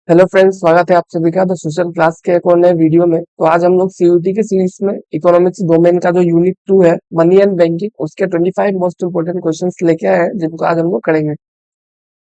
Hello friends, स्वागत है आप सभी का द सोशल क्लास के एक और नए वीडियो में। तो आज हम लोग सीयूटी के सीरीज में इकोनॉमिक्स डोमेन का जो यूनिट 2 है, मनी एंड बैंकिंग, उसके 25 मोस्ट इंपोर्टेंट क्वेश्चंस लेके आए हैं, जिनको आज हम लोग करेंगे।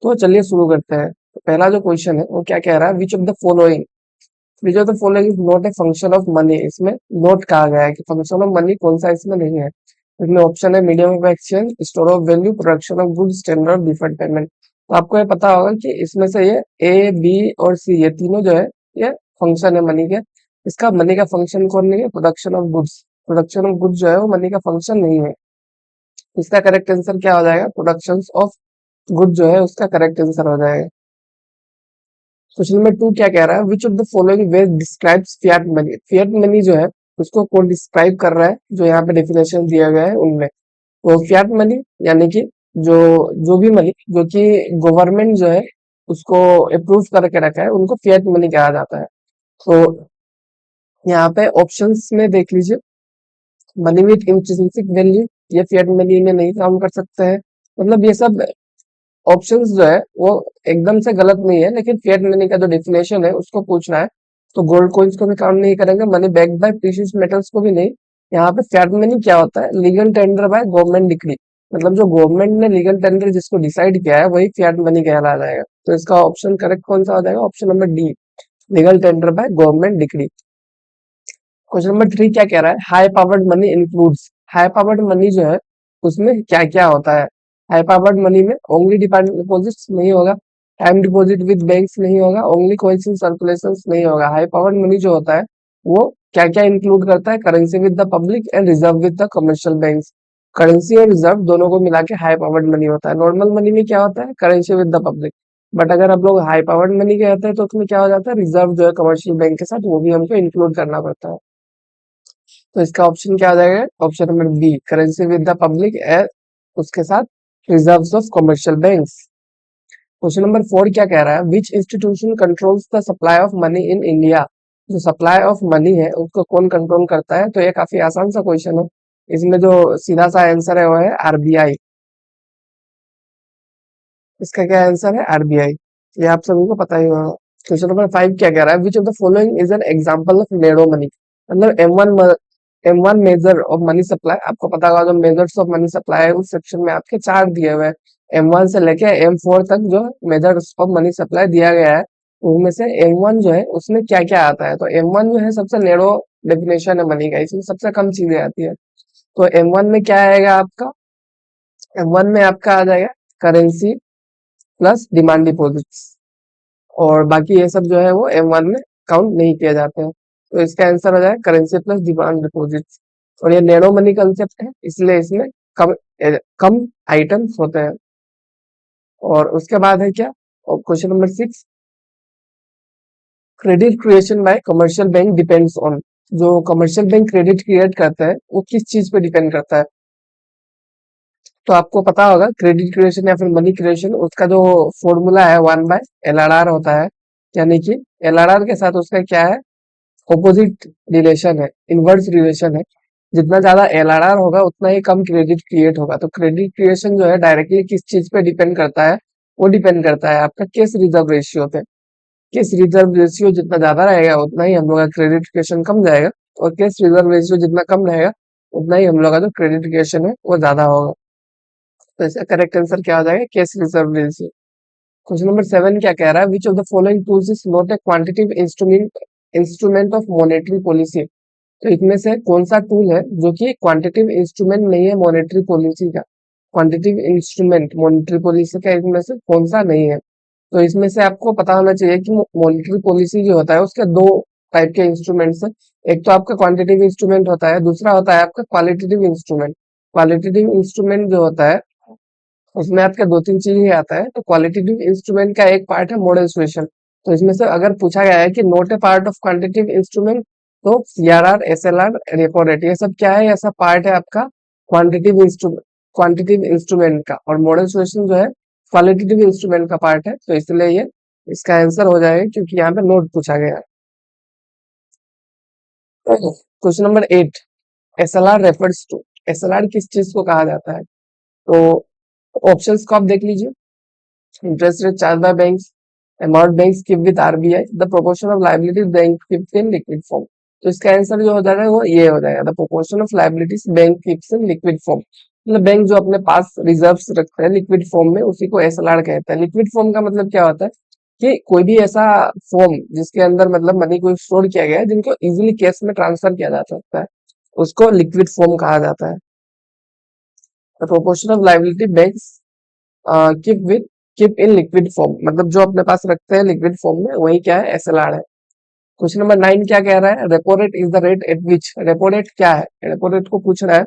तो चलिए शुरू करते हैं। तो पहला जो क्वेश्चन है वो क्या कह रहा है, which of the following is not a function of money. इसमें नोट कहा गया है कि फंक्शन ऑफ मनी कौन सा इसमें नहीं है। इसमें ऑप्शन है medium of exchange, store of value, production of goods, standard of deferred payment. तो आपको ये पता होगा कि इसमें से ये ए, बी और सी, ये तीनों जो है ये फंक्शन है मनी के। इसका मनी का फंक्शन कौन नहीं है? Production of goods. Production of goods जो है वो मनी का फंक्शन नहीं है। इसका करेक्ट आंसर क्या हो जाएगा? प्रोडक्शन ऑफ गुड जो है उसका करेक्ट आंसर हो जाएगा। क्वेश्चन नंबर 2 क्या कह रहा है, which of the following veg describes fiat money. Fiat money जो है उसको कौन डिस्क्राइब कर रहा है? जो यहाँ पे डेफिनेशन दिया गया है उनमें। तो फिएट मनी यानी कि जो जो भी मनी जो कि गवर्नमेंट जो है उसको अप्रूव करके रखा है, उनको फिएट मनी कहा जाता है। तो यहाँ पे ऑप्शंस में देख लीजिए, मनी विथ इंट्रिंसिक वैल्यू, ये फिएट मनी में नहीं काउंट कर सकते हैं। मतलब ये सब ऑप्शंस जो है वो एकदम से गलत नहीं है, लेकिन फिएट मनी का जो डेफिनेशन है उसको पूछना है। तो गोल्ड कॉइन्स को भी काउंट नहीं करेंगे, money backed by precious metals को भी नहीं। यहाँ पे फिएट मनी क्या होता है? Legal tender by government decree. मतलब जो गवर्नमेंट ने लीगल टेंडर जिसको डिसाइड किया है वही फिएट मनी कहला जाएगा। तो इसका ऑप्शन करेक्ट कौन सा हो जाएगा? Option number D, legal tender by government decree. Question number 3 क्या कह रहा है, high powered money includes. High powered money जो है उसमें क्या क्या होता है? हाई पावर्ड मनी में ओनली डिपॉजिट डिपॉजिट्स नहीं होगा, टाइम डिपॉजिट विद बैंक्स नहीं होगा, ओनली कॉइंस इन सर्कुलेशन नहीं होगा। हाई पावर्ड मनी जो होता है वो क्या क्या इंक्लूड करता है? Currency with the public and reserve with the commercial banks. Currency और रिजर्व दोनों को मिला के हाई पावर्ड मनी होता है। नॉर्मल मनी में क्या होता है? Currency with the public. But अगर आप लोग हाई पावर्ड मनी कहते हैं तो उसमें क्या हो जाता है? रिजर्व जो है कमर्शियल बैंक के साथ, वो भी हमको इंक्लूड करना पड़ता है। तो इसका ऑप्शन क्या आ जाएगा? Option number B, currency with the public and उसके साथ reserves of commercial banks. Question number 4 क्या कह रहा है, which institution controls the supply of money in India. जो सप्लाई ऑफ मनी है उसको कौन कंट्रोल करता है? तो ये काफी आसान सा क्वेश्चन है। इसमें जो सीधा सा आंसर है वो है आरबीआई। इसका क्या आंसर है? आरबीआई। ये आप सभी को पता ही होगा। क्वेश्चन नंबर 5 क्या कह रहा है, which of the following is an example of narrow money. मतलब M one measure of money supply. आपको पता होगा जो मेजर्स ऑफ मनी सप्लाई है उस सेक्शन में आपके चार दिए हुए हैं। M1 से लेके M4 तक जो मेजर्स ऑफ मनी सप्लाई दिया गया है, उनमें से M1 जो है उसमें क्या क्या आता है? तो M1 जो है सबसे नेरो डेफिनेशन है मनी का, इसमें सबसे कम चीजें आती है। तो M1 में क्या आएगा आपका? M1 में आपका आ जाएगा करेंसी प्लस डिमांड डिपॉजिट्स, और बाकी ये सब जो है वो M1 में काउंट नहीं किए जाते हैं। तो इसका आंसर हो जाएगा करेंसी प्लस डिमांड डिपॉजिट्स। और ये नैरो मनी कंसेप्ट है, इसलिए इसमें कम कम आइटम्स होते हैं। और उसके बाद है क्या? Question number 6, credit creation bye commercial bank depends on. जो कमर्शियल बैंक क्रेडिट क्रिएट करता है वो किस चीज पे डिपेंड करता है? तो आपको पता होगा क्रेडिट क्रिएशन या फिर मनी क्रिएशन, उसका जो फॉर्मूला है 1/LRR होता है। यानी कि LRR के साथ उसका क्या है? ऑपोजिट रिलेशन है, इनवर्स रिलेशन है। जितना ज्यादा एलआरआर होगा उतना ही कम क्रेडिट क्रिएट होगा। तो क्रेडिट क्रिएशन जो है डायरेक्टली किस चीज पे डिपेंड करता है? वो डिपेंड करता है आपका केस रिजर्व रेशियो पे। केस रिजर्व रेशियो जितना ज्यादा रहेगा उतना ही हम लोग का क्रेडिट क्रिएशन कम जाएगा, और केस रिजर्व रेशियो जितना कम रहेगा उतना ही हम लोग का जो क्रेडिट क्रिएशन है वो ज्यादा होगा। तो इसका करेक्ट आंसर क्या हो जाएगा? Case reserve ratio. Question number 7 क्या कह रहा है, which of the following tools is not A quantitative instrument of monetary policy. तो इनमें से कौन सा टूल है जो कि क्वांटिटेटिव इंस्ट्रूमेंट नहीं है मॉनेटरी पॉलिसी का? क्वांटिटेटिव इंस्ट्रूमेंट मॉनेटरी पॉलिसी का इनमें से कौन सा नहीं है? तो इसमें से आपको पता होना चाहिए कि मॉनेटरी पॉलिसी जो होता है उसके दो टाइप के इंस्ट्रूमेंट्स है। एक तो आपका क्वांटिटेटिव इंस्ट्रूमेंट होता है, दूसरा होता है आपका क्वालिटेटिव इंस्ट्रूमेंट। क्वालिटेटिव इंस्ट्रूमेंट जो होता है उसमें आपके दो तीन चीज ही आता है। तो क्वालिटेटिव इंस्ट्रूमेंट का एक पार्ट है मॉडल सुएशन। तो इसमें से अगर पूछा गया है कि note A part of quantitative instrument, तो सीआरआर, एसएलआर, रेपो रेट, ये सब क्या है? ऐसा पार्ट है आपका क्वांटिटेटिव इंस्ट्रूमेंट का। और मॉडल सुएशन जो है क्वालिटेटिव इंस्ट्रूमेंट का पार्ट है। तो इसलिए ये इसका आंसर हो जाएगा, क्योंकि यहाँ पे नोट पूछा गया है। Question number 8, SLR refers to. SLR किस चीज को कहा जाता है? तो ऑप्शंस को आप देख लीजिए। Interest rate charge by banks, amount banks keep with RBI, the proportion of liabilities bank keeps in liquid form. तो इसका आंसर जो हो जाएगा वो ये हो जाएगा, the proportion of liabilities bank keeps in liquid form. मतलब बैंक जो अपने पास रिजर्व्स रखते हैं लिक्विड फॉर्म में, उसी को एसएलआर कहते हैं। लिक्विड फॉर्म का मतलब क्या होता है कि कोई भी ऐसा फॉर्म जिसके अंदर मतलब मनी को स्टोर किया गया है, जिनको इजीली कैश में ट्रांसफर किया जा सकता है, उसको लिक्विड फॉर्म कहा जाता है। The proportion of liability banks keep with keep in liquid form, मतलब जो अपने पास रखते हैं लिक्विड फॉर्म में, वही क्या है, एसएलआर है। क्वेश्चन नंबर 9 क्या कह रहा है, repo rate is the rate at which, repo rate क्या है, रेपो रेट को पूछ रहा है।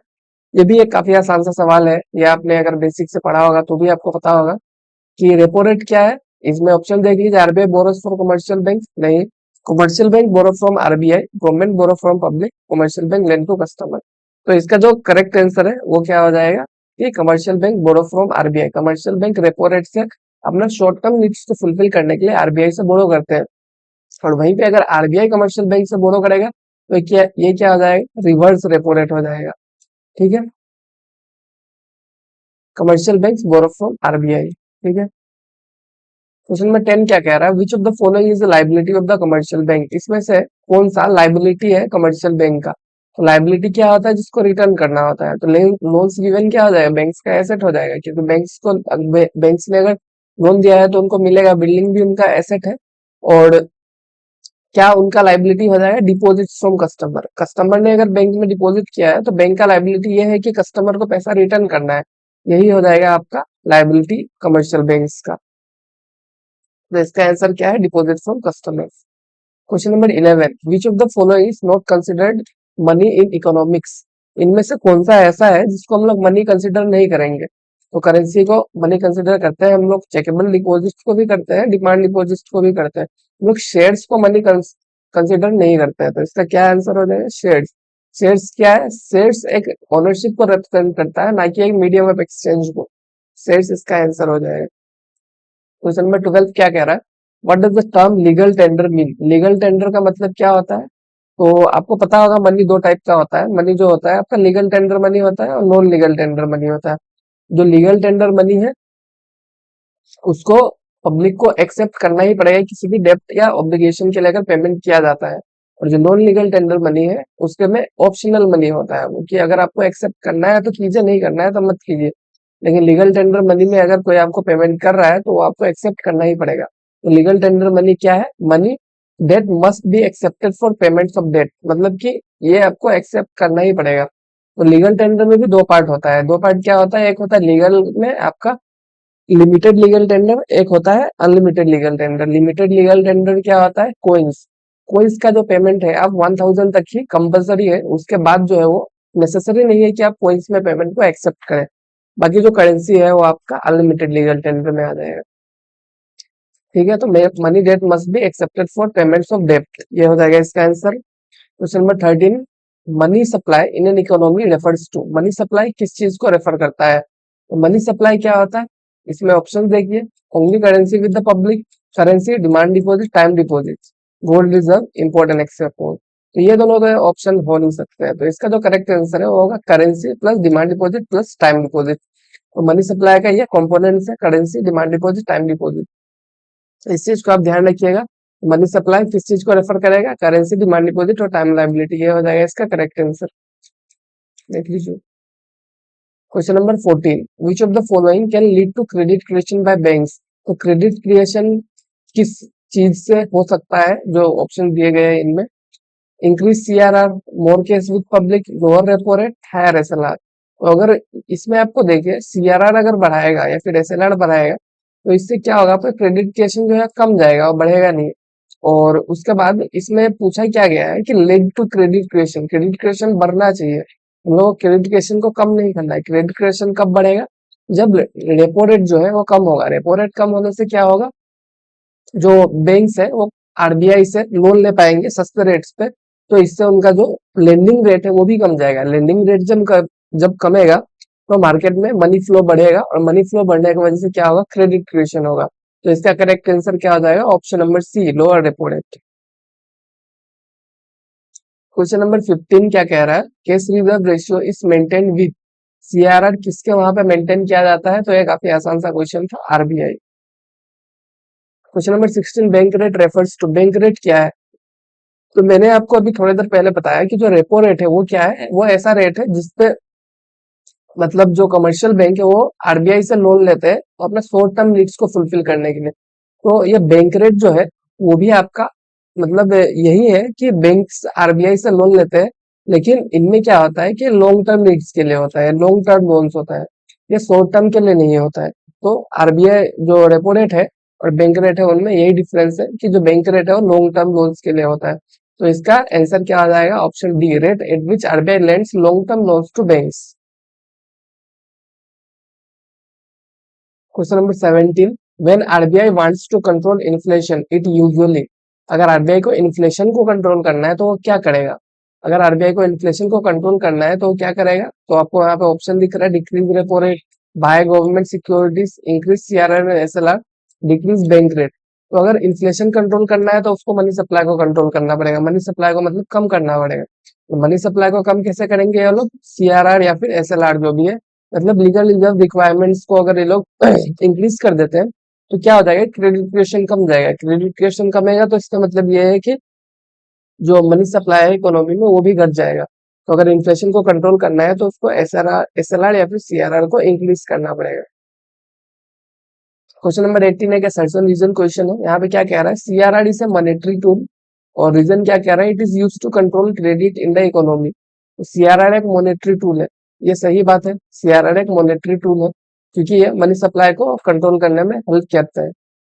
ये भी एक काफी आसान सा सवाल है, ये आपने अगर बेसिक से पढ़ा होगा तो भी आपको पता होगा कि रेपो रेट क्या है। इसमें ऑप्शन देख लीजिए, RBI borrows from commercial bank, नहीं, commercial bank borrow from RBI, government borrow from public, commercial bank lend to customer. तो इसका जो करेक्ट आंसर है वो क्या हो जाएगा कि commercial bank borrow from RBI. Commercial bank repo rate से अपना शॉर्ट टर्म नीड्स को फुलफिल करने के लिए आरबीआई से बोरो करते हैं, और वहीं पे अगर आरबीआई कमर्शियल बैंक से बोरो करेगा तो ये क्या हो जाएगा, रिवर्स रेपो रेट हो जाएगा। ठीक है, commercial bank borrow from RBI. ठीक है, क्वेश्चन नंबर 10 क्या कह रहा है, which of the following is the liability of the commercial bank, इसमें से कौन सा लाइबिलिटी है कमर्शियल बैंक का। तो लाइबिलिटी क्या होता है, जिसको रिटर्न करना होता है। तो लोन्स गिवन क्या हो जाएगा, बैंक्स का एसेट हो जाएगा, क्योंकि बैंक्स ने अगर लोन दिया है तो उनको मिलेगा, बिल्डिंग भी उनका एसेट है। और क्या उनका लाइबिलिटी हो जाएगा, डिपॉजिट फ्रॉम कस्टमर। कस्टमर ने अगर बैंक में डिपॉजिट किया है तो बैंक का लाइबिलिटी ये है कि कस्टमर को पैसा रिटर्न करना है, यही हो जाएगा आपका लाइबिलिटी कमर्शियल बैंक्स का। तो इसका आंसर क्या है, deposit from customers. Question number 11, which of the following is not considered money in economics, इनमें से कौन सा ऐसा है जिसको हम लोग मनी कंसिडर नहीं करेंगे। तो करेंसी को मनी कंसिडर करते हैं हम लोग, चेकेबल डिपॉजिट को भी करते हैं, डिमांड डिपॉजिट को भी करते हैं, हम लोग शेयर्स को मनी कंसिडर नहीं करते हैं। तो इसका क्या आंसर हो जाएगा, शेयर्स। शेयर्स क्या है, शेयर्स एक ओनरशिप को रिप्रेजेंट करता है, ना कि एक मीडियम ऑफ एक्सचेंज को। शेयर्स इसका आंसर हो जाएगा। क्वेश्चन नंबर 12 क्या कह रहा है, what does the term legal tender mean, legal tender का मतलब क्या होता है। तो आपको पता होगा मनी दो टाइप का होता है, मनी जो होता है आपका लीगल टेंडर मनी होता है और नॉन लीगल टेंडर मनी होता है। जो लीगल टेंडर मनी है उसको पब्लिक को एक्सेप्ट करना ही पड़ेगा, किसी भी डेप्ट या ऑब्लिगेशन के लिए अगर पेमेंट किया जाता है। और जो नॉन लीगल टेंडर मनी है उसके में ऑप्शनल मनी होता है, वो कि अगर आपको एक्सेप्ट करना है तो कीजिए, नहीं करना है तो मत कीजिए। लेकिन लीगल टेंडर मनी में अगर कोई आपको पेमेंट कर रहा है तो वो आपको एक्सेप्ट करना ही पड़ेगा। तो लीगल टेंडर मनी क्या है, money that must be accepted for payment of debt, मतलब कि ये आपको एक्सेप्ट करना ही पड़ेगा। तो लीगल टेंडर में भी दो पार्ट होता है, दो पार्ट क्या होता है, एक होता है लीगल में आपका लिमिटेड लीगल टेंडर, एक होता है unlimited legal tender. Limited legal tender क्या होता है, कोइंस। कोइंस का जो पेमेंट है आप 1000 तक ही कंपलसरी है, उसके बाद जो है वो नेसेसरी नहीं है कि आप कोइंस में पेमेंट को एक्सेप्ट करें। बाकी जो करेंसी है वो आपका अनलिमिटेड लीगल टेंडर में आ जाएगा। ठीक है, तो money that must be accepted for payments of debt, ये हो जाएगा इसका answer. Question number 13, money supply in an economy refers to, money supply किस चीज को रेफर करता है। तो मनी सप्लाई क्या होता है, इसमें ऑप्शन देखिए, only currency with the public, currency, demand deposit, time deposit, gold reserve, import and export. तो ये दोनों तो ऑप्शन हो नहीं सकते हैं, तो इसका जो करेक्ट आंसर है वो होगा currency plus demand deposit plus time deposit. तो मनी सप्लाई का ये कॉम्पोनेंट्स है, currency, demand deposit, time deposit. तो इस चीज को आप ध्यान रखिएगा। मनी सप्लाई किस चीज को रेफर करेगा, करेंसी, डिमांड डिपॉजिट और टाइम लायबिलिटी, ये हो जाएगा इसका करेक्ट आंसर। देख लीजिए question number 14, which of the following can lead to credit creation by banks. तो क्रेडिट क्रिएशन किस चीज से हो सकता है, जो ऑप्शन दिए गए हैं इनमें, increase CRR, more cash with public, lower repo rate, higher SLR. तो अगर इसमें आपको देखिए सीआरआर अगर बढ़ाएगा या फिर एसएलआर बढ़ाएगा तो इससे क्या होगा, आपका क्रेडिट क्रिएशन जो है कम जाएगा और बढ़ेगा नहीं। और उसके बाद इसमें पूछा क्या गया है कि lead to credit creation, credit creation बढ़ना चाहिए, हम लोग को क्रेडिट क्रिएशन को कम नहीं करना है। क्रेडिट क्रिएशन कब बढ़ेगा, जब रेपो रेट जो है वो कम होगा। रेपो रेट कम होने से क्या होगा, जो बैंक्स है वो आरबीआई से लोन ले पाएंगे सस्ते रेट्स पे, तो इससे उनका जो लेंडिंग रेट है वो भी कम जाएगा। लेंडिंग रेट जब कमेगा तो मार्केट में मनी फ्लो बढ़ेगा, और मनी फ्लो बढ़ने की वजह से क्या होगा, क्रेडिट क्रिएशन होगा। तो इसका करेक्ट आंसर क्या हो जाएगा, option number C, lower repo rate. Question number 15 क्या कह रहा है, cash reserve ratio is maintain with CRR, किसके वहां पे मेंटेन किया जाता है। तो ये काफी आसान सा क्वेश्चन था, RBI. Question number 16, bank rate refers to. Bank rate क्या है? तो मैंने आपको अभी थोड़ी देर पहले बताया कि जो रेपो रेट है वो क्या है, वो ऐसा रेट है जिसपे मतलब जो कमर्शियल बैंक है वो आरबीआई से लोन लेते हैं तो अपने शॉर्ट टर्म नीड्स को फुलफिल करने के लिए। तो ये बैंक रेट जो है वो भी आपका मतलब यही है कि बैंक आरबीआई से लोन लेते हैं, लेकिन इनमें क्या होता है कि लॉन्ग टर्म नीड्स के लिए होता है, लॉन्ग टर्म लोन्स होता है, ये शॉर्ट टर्म के लिए नहीं होता है। तो आरबीआई जो रेपो रेट है और बैंक रेट है उनमें यही डिफरेंस है कि जो बैंक रेट है वो लॉन्ग टर्म लोन्स के लिए होता है। तो इसका आंसर क्या आ जाएगा? Option D, rate at which RBI lends long term loans to banks. Question number 17, when RBI wants to control inflation it usually. अगर आरबीआई को इन्फ्लेशन को कंट्रोल करना है तो वो क्या करेगा? अगर आरबीआई को इन्फ्लेशन को कंट्रोल करना है तो वो क्या करेगा? तो आपको यहाँ पे ऑप्शन दिख रहा है, decrease repo rate, by government securities, increase CRR and SLR, decrease bank rate. तो अगर इन्फ्लेशन कंट्रोल करना है तो उसको मनी सप्लाई को कंट्रोल करना पड़ेगा, मनी सप्लाई को मतलब कम करना पड़ेगा। तो मनी सप्लाई को कम कैसे करेंगे ये लोग? सीआरआर या फिर एसएलआर जो भी है, मतलब लीगल रिजर्व रिक्वायरमेंट्स को अगर ये लोग इंक्रीज कर देते हैं तो क्या हो जाएगा? क्रेडिट क्रिएशन कम जाएगा, क्रेडिट क्रिएशन कमेगा तो इसका मतलब ये है कि जो मनी सप्लाई है इकोनॉमी में वो भी घट जाएगा। तो अगर इन्फ्लेशन को कंट्रोल करना है तो उसको एसएलआर या फिर सीआरआर को इंक्रीज करना पड़ेगा। क्वेश्चन नंबर 18 है, सर्टेन रीजन क्वेश्चन है। यहाँ पे क्या कह रहा है? CRR is a monetary tool, और रीजन क्या कह रहा है? It is use to control credit in the economy. तो सीआरआर एक मॉनेटरी टूल है, ये सही बात है, सीआरआर एक मॉनेटरी टूल है क्योंकि ये मनी सप्लाई को कंट्रोल करने में हेल्प करता है।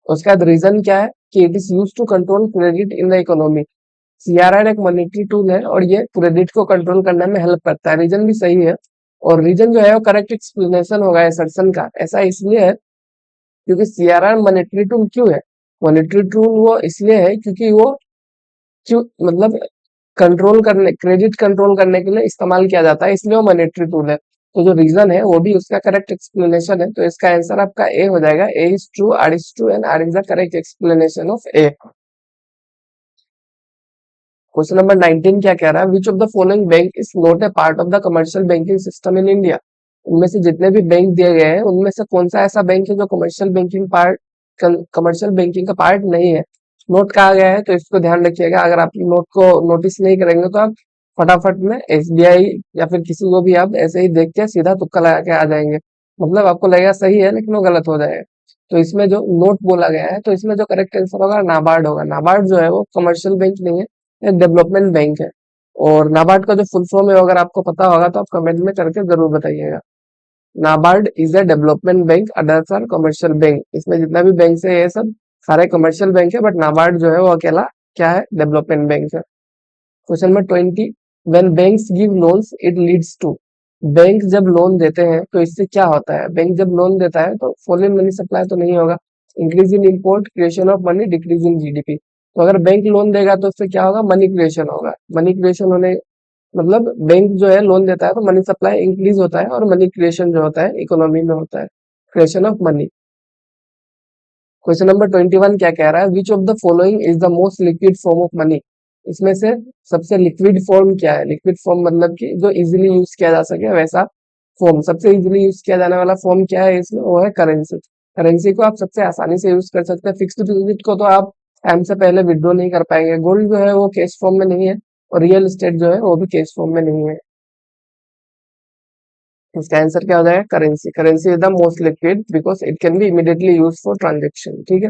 उसका रीजन क्या है? कि it is use to control credit in the economy. CRR एक मॉनेटरी टूल है और ये क्रेडिट को कंट्रोल करने में हेल्प करता है, रीजन भी सही है। और रीजन जो है वो करेक्ट एक्सप्लेनेशन होगा असर्शन का। ऐसा इसलिए है क्योंकि सीआरआर मॉनेटरी टूल क्यों है? मॉनेटरी टूल वो इसलिए है क्योंकि वो क्यों मतलब कंट्रोल करने, क्रेडिट कंट्रोल करने के लिए इस्तेमाल किया जाता है, इसलिए वो मॉनेटरी टूल है। तो जो रीजन है वो भी उसका करेक्ट एक्सप्लेनेशन है। तो इसका आंसर आपका ए हो जाएगा। A is true, R is true and R is the correct explanation of A. Question number 19 क्या कह रहा है? Which of the following bank is not a part of the commercial banking system in India. उनमें से जितने भी bank दिए गए हैं उनमें से कौन सा ऐसा बैंक है जो कमर्शियल बैंकिंग का पार्ट नहीं है? नोट कहा गया है तो इसको ध्यान रखिएगा। अगर आप नोट को नोटिस नहीं करेंगे तो आप फटाफट में एसबीआई या फिर किसी को भी आप ऐसे ही देख के सीधा तुक्का लगा के आ जाएंगे, मतलब आपको लगेगा सही है लेकिन वो गलत हो जाएगा। तो इसमें जो नोट बोला गया है तो इसमें जो करेक्ट आंसर होगा नाबार्ड होगा। नाबार्ड जो है वो कमर्शियल बैंक नहीं है, एक डेवलपमेंट बैंक है। और नाबार्ड का जो फुल फॉर्म है अगर आपको पता होगा तो आप कमेंट में करके जरूर बताइएगा। NABARD is a development bank, others are commercial bank. इसमें जितना भी बैंक है ये सब सारे कमर्शियल बैंक है, बट नाबार्ड जो है वो अकेला क्या है? डेवलपमेंट बैंक है। Question number 20, when banks give loans it leads to. Bank जब लोन देते हैं तो इससे क्या होता है? बैंक जब लोन देता है तो फॉरेन मनी सप्लाई तो नहीं होगा, increase in import, creation of money, decrease in GDP. तो अगर बैंक लोन देगा तो उससे क्या होगा? मनी क्रिएशन होगा। मनी क्रिएशन होने मतलब बैंक जो है लोन देता है तो मनी सप्लाई इंक्रीज होता है और मनी क्रिएशन जो होता है इकोनॉमी में होता है, creation of money. Question number 21 क्या कह रहा है? Which of the following is the most liquid form of money. इसमें से सबसे लिक्विड फॉर्म क्या है? लिक्विड फॉर्म मतलब कि जो इजीली यूज किया जा सके वैसा फॉर्म, सबसे इजीली यूज किया जाने वाला फॉर्म क्या है इसमें? वो है करेंसी। करेंसी को आप सबसे आसानी से यूज कर सकते हैं। फिक्स्ड डिपॉजिट को तो आप टाइम से पहले विड्रॉ नहीं कर पाएंगे। गोल्ड जो है वो कैश फॉर्म में नहीं है और रियल एस्टेट जो है वो भी कैश फॉर्म में नहीं है। इसका आंसर क्या हो जाएगा? Currency. Currency is the most liquid because it can be immediately use for transaction. ठीक है।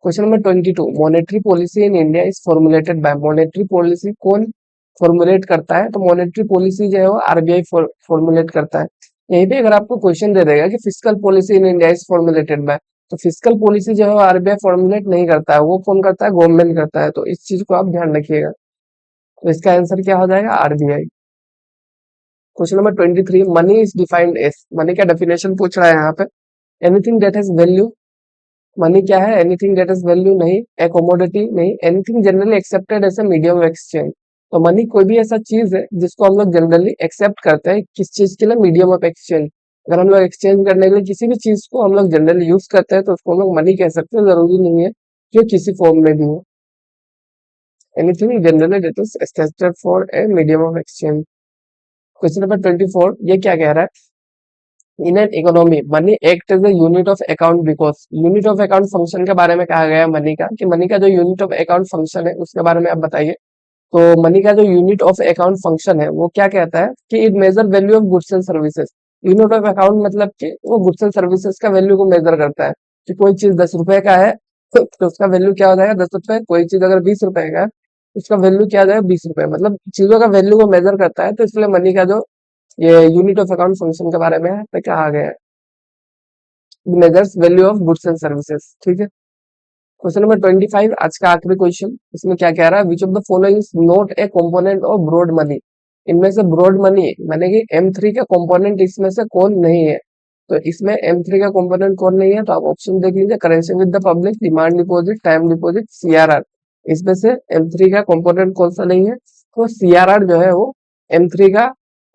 Question number 22, monetary policy in India is formulated bye. Monetary policy कौन फॉर्मुलेट करता है? तो मॉनेटरी पॉलिसी जो है वो आरबीआई फॉर्मुलेट करता है। यहीं पे अगर आपको क्वेश्चन दे देगा कि fiscal policy in India is formulated bye, तो फिस्कल पॉलिसी जो है वो आरबीआई फॉर्मुलेट नहीं करता है, वो कौन करता है? गवर्नमेंट करता है। तो इस चीज को आप ध्यान रखिएगा। तो इसका आंसर क्या हो जाएगा? RBI. Question number 23, money is defined as. Money का डेफिनेशन पूछ रहा है यहाँ पे। Anything that has value. Money क्या है? एनीथिंग दैट इज वैल्यू नहीं, ए कमोडिटी नहीं, anything generally accepted as a medium of exchange. तो मनी कोई भी ऐसा चीज है जिसको हम लोग जनरली एक्सेप्ट करते हैं, किस चीज के लिए? Medium of exchange. अगर हम लोग एक्सचेंज करने के लिए किसी भी चीज को हम लोग जनरली यूज करते हैं तो उसको हम लोग मनी कह सकते हैं, जरूरी नहीं है कि किसी फॉर्म में भी हो। Anything generally that is accepted for a medium of exchange. Question number 24, ये क्या कह रहा है? In an economy money act as a unit of account because unit of account function के बारे में कहा गया है मनी का कि मनी का जो यूनिट ऑफ अकाउंट फंक्शन है उसके बारे में आप बताइए। तो मनी का जो यूनिट ऑफ अकाउंट फंक्शन है वो क्या कहता है कि it measure value of goods and services. Unit of account मतलब कि वो गुड्स एंड सर्विसेज का वैल्यू को मेजर करता है कि कोई चीज 10 रुपए का है तो उसका वैल्यू क्या हो जाएगा 10 रुपए। कोई चीज अगर 20 रुपए का है उसका वैल्यू क्या हो जाएगा 20 रुपए। मतलब चीजों का वैल्यू को मेजर करता है तो इसलिए मनी का जो ये यूनिट ऑफ अकाउंट फंक्शन के बारे में यहाँ पे कहा गया है measures value of goods and services. ठीक है। क्वेश्चन नंबर 25 आज का आखिरी क्वेश्चन। इसमें क्या कह रहा है which of the following is not a component of broad money. इनमें से ब्रॉड मनी माने कि M3 का कंपोनेंट इसमें से कौन नहीं है। तो इसमें M3 का कंपोनेंट कौन नहीं है तो आप ऑप्शन देख लीजिए currency with the public demand deposit time deposit CRR। इसमें से M3 का कंपोनेंट कौन सा नहीं है तो CRR जो है वो M3 का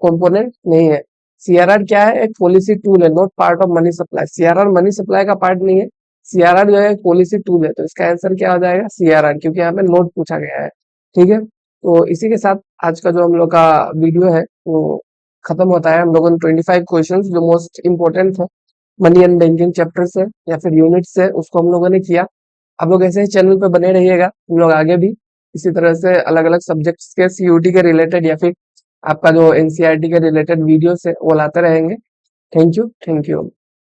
कंपोनेंट नहीं है। CRR क्या है एक पॉलिसी टूल है not part of money supply. CRR money supply का पार्ट नहीं है। CRR जो है एक पॉलिसी टूल है तो इसका आंसर क्या हो जाएगा CRR क्योंकि यहाँ पे नोट पूछा गया है। ठीक है। तो इसी के साथ आज का जो हम लोग का वीडियो है वो खत्म होता है। हम लोगों ने 25 क्वेश्चंस जो मोस्ट इंपोर्टेंट है मनी एंड बैंकिंग चैप्टर से या फिर यूनिट से उसको हम लोगों ने किया। आप लोग ऐसे ही चैनल पे बने रहिएगा हम लोग आगे भी इसी तरह से अलग अलग सब्जेक्ट्स के CUT के रिलेटेड या फिर आपका जो NCERT के रिलेटेड वीडियोस है वो लाते रहेंगे। Thank you.